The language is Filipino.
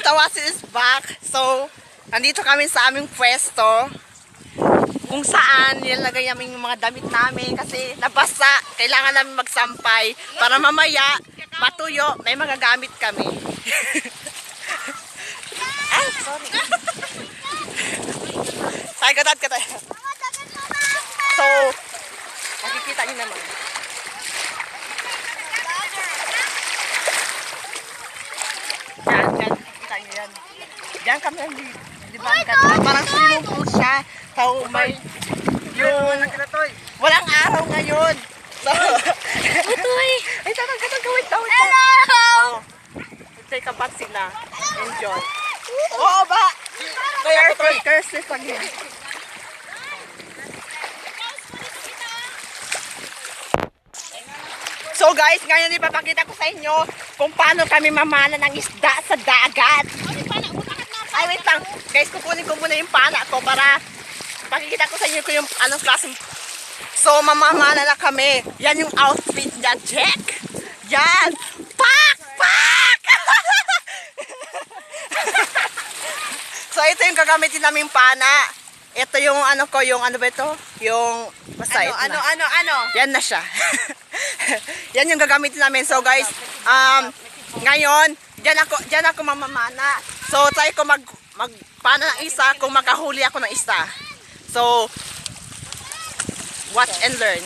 Tawasin is back. So, nandito kami sa aming pwesto. Kung saan nilagay namin yung mga damit namin kasi nabasa. Kailangan namin magsampay para mamaya matuyo, may magagamit kami. Ay, sorry. Say, katad. So, makikita niyo naman. Yan, kita niyo yan. Diyan kami nagdibangkan. Parang swimming pool siya. So, may yung walang araw ngayon. So, Utoy! ay, katag, wait daw. Oh, take a bath sila. Enjoy. Oo ba? Curses again. So guys, ngayon ipapakita ko sa inyo kung paano kami mamana ng isda sa dagat. Ay, wait lang. Guys, kukunin ko muna yung pana ko para pakikita ko sa inyo kung yung anong klaseng. So, mamamana na kami. Yan yung outfit niya. Check! Yan! Pak! So, ito yung gagamitin naming pana. Ito yung ano ko, yung ano ba ito? Yung, basta ito na. Yan na siya. Yan yung gagamitin namin. So guys, ngayon, dyan ako mamamana. So try ko magpana ng isa kung makahuli ako ng isa. So, watch and learn.